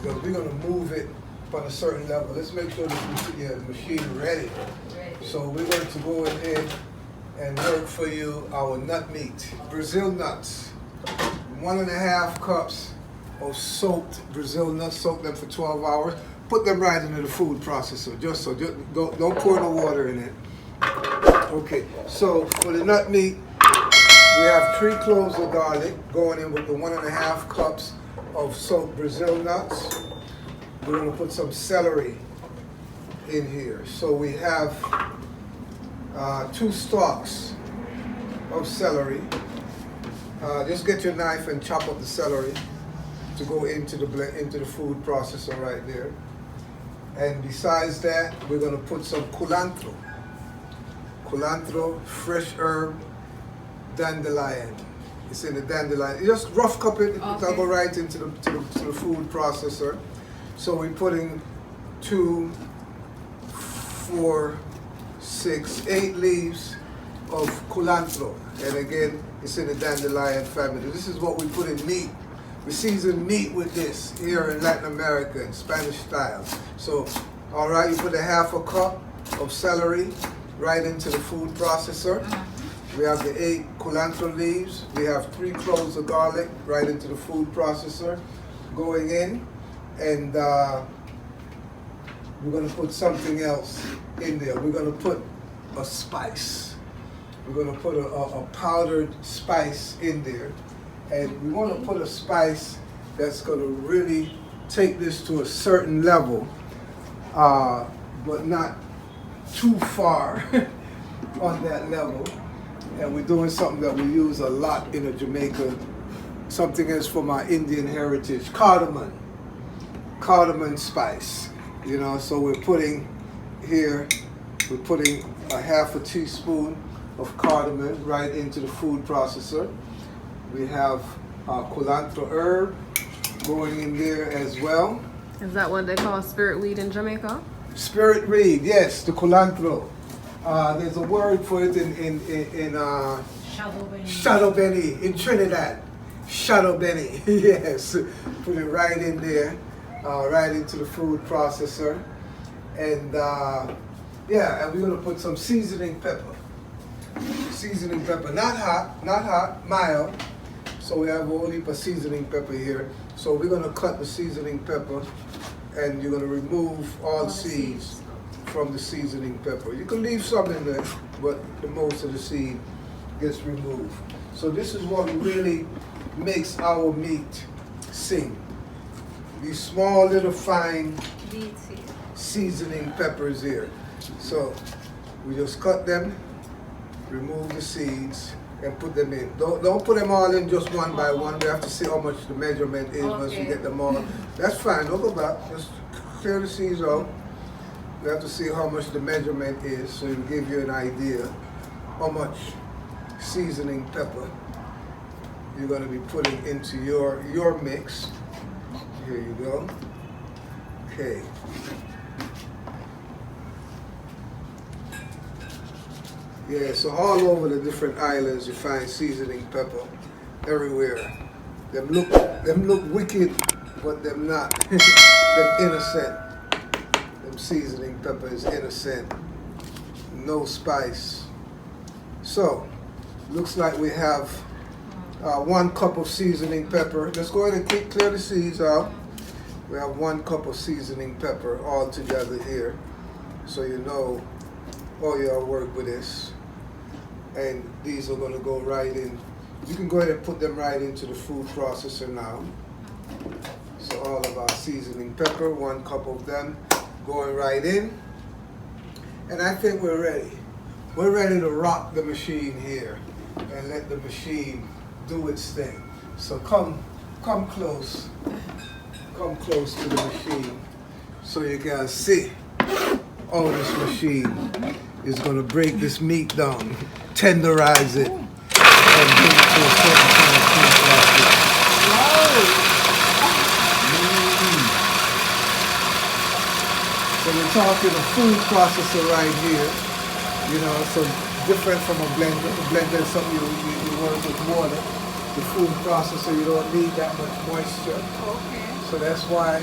because we're gonna move it on a certain level. Let's make sure the machine ready. So we're going to go ahead and work for you our nut meat. Brazil nuts, 1.5 cups of soaked Brazil nuts. Soak them for 12 hours. Put them right into the food processor, just don't pour no water in it. Okay, so for the nut meat, we have 3 cloves of garlic going in with the 1.5 cups of soaked Brazil nuts. We're gonna put some celery in here. So we have 2 stalks of celery. Just get your knife and chop up the celery to go into the food processor right there. And besides that, we're gonna put some culantro. Culantro, fresh herb, dandelion. It's in the dandelion. You just rough cup it. Okay. It'll go right into the food processor. So we're putting 2, 4, 6, 8 leaves of culantro. And again, it's in the dandelion family. This is what we put in meat. We season meat with this here in Latin America in Spanish style. So, all right, you put 1/2 cup of celery right into the food processor. We have the 8 culantro leaves. We have 3 cloves of garlic right into the food processor going in. And we're gonna put something else in there. We're gonna put a spice. We're gonna put a powdered spice in there. And we wanna put a spice that's gonna really take this to a certain level, but not too far on that level. And we're doing something that we use a lot in Jamaica, something that's from our Indian heritage, cardamom spice. You know, so we're putting here, we're putting 1/2 teaspoon of cardamom right into the food processor. We have culantro herb going in there as well. Is that what they call spirit weed in Jamaica? Spirit weed, yes, the culantro. There's a word for it in shadow benny in Trinidad. Shadow benny, yes. Put it right in there, right into the food processor. And yeah, and we're gonna put some seasoning pepper. Seasoning pepper, not hot, mild. So we have a whole heap of seasoning pepper here. So we're gonna cut the seasoning pepper and you're gonna remove all the seeds from the seasoning pepper. You can leave some in there, but the most of the seed gets removed. So this is what really makes our meat sing. These small little fine seasoning peppers here. So we just cut them, remove the seeds, and put them in. Don't put them all in just one by one. We have to see how much the measurement is once we get them all. That's fine, don't go back. Just clear the seeds out. We have to see how much the measurement is so it'll give you an idea how much seasoning pepper you're going to be putting into your mix. Here you go. Okay. Yeah, so all over the different islands you find seasoning pepper everywhere. Them look wicked, but them not. Them innocent. Them seasoning pepper is innocent. No spice. So, looks like we have 1 cup of seasoning pepper. Let's go ahead and clear the seeds out. We have 1 cup of seasoning pepper all together here. So you know all y'all work with this. And these are going to go right in. You can go ahead and put them right into the food processor now. So all of our seasoning pepper, 1 cup of them going right in. And I think we're ready. We're ready to rock the machine here and let the machine do its thing. So come close. Come close to the machine so you can see how this machine is going to break this meat down, tenderize it, and bring it to a certain kind of heat like this. So we're talking a food processor right here, you know, so different from a blender. A blender is something you work with water. The food processor, you don't need that much moisture. Okay. So that's why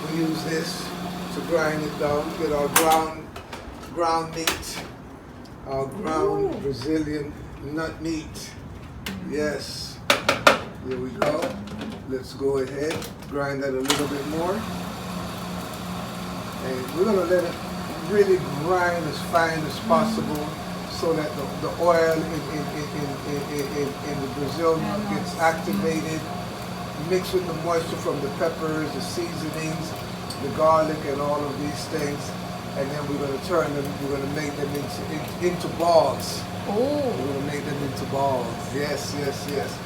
we use this to grind it down, get our ground meat, our ground Brazilian nut meat. Yes, here we go. Let's go ahead, grind that a little bit more. And we're gonna let it really grind as fine as possible so that the oil in the Brazil nut gets activated, mixed with the moisture from the peppers, the seasonings, the garlic, and all of these things. And then we're going to turn them, we're going to make them into balls. Oh. We're going to make them into balls. Yes, yes, yes.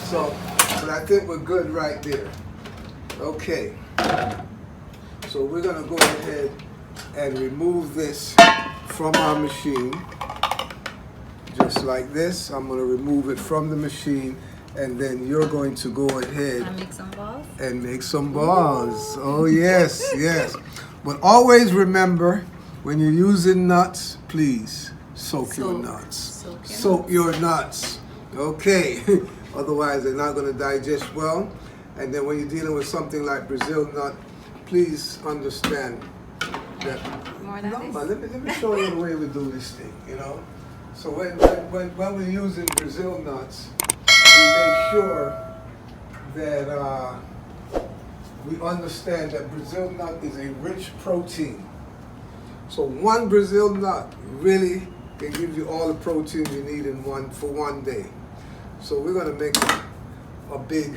So, but I think we're good right there. Okay. So we're going to go ahead and remove this from our machine. Just like this. I'm going to remove it from the machine, and then you're going to go ahead and make some balls. And make some balls. Oh yes, yes. But always remember, when you're using nuts, please soak your nuts. Soak your nuts. Okay. Otherwise, they're not going to digest well. And then when you're dealing with something like Brazil nut, please understand that. More than this. Let me show you the way we do this thing. You know. So when we're using Brazil nuts, we make sure that we understand that Brazil nut is a rich protein. So one Brazil nut really can give you all the protein you need for one day. So we're gonna make a big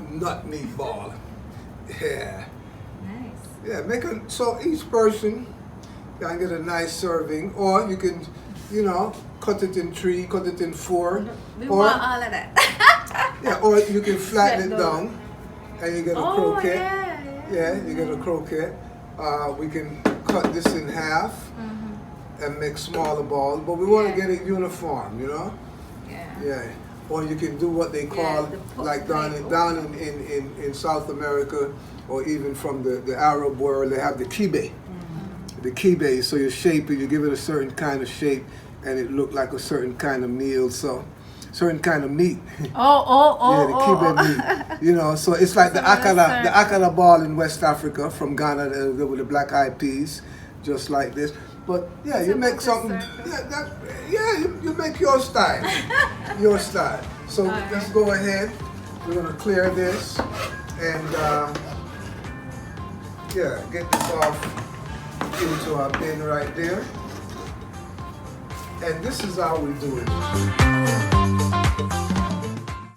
nut meat ball. Yeah. Nice. Yeah, so each person can get a nice serving, or you can, you know, cut it in 3, cut it in 4. We want all of that. Yeah, or you can flatten it down and you get a croquette. Yeah, you get a croquette. We can cut this in half and make smaller balls, but we want to get it uniform, you know? Yeah. Or you can do what they call, like down in South America, or even from the Arab world, they have the kibe. The kibe, so you shape it, you give it a certain kind of shape, and it look like a certain kind of meal, so certain kind of meat. Yeah, the kibe meat. You know, so it's like the akara ball in West Africa from Ghana with the black eyed peas, just like this. But yeah, you make something. You make your style, your style. So let's go ahead. We're gonna clear this and get this off into our bin right there. And this is how we do it.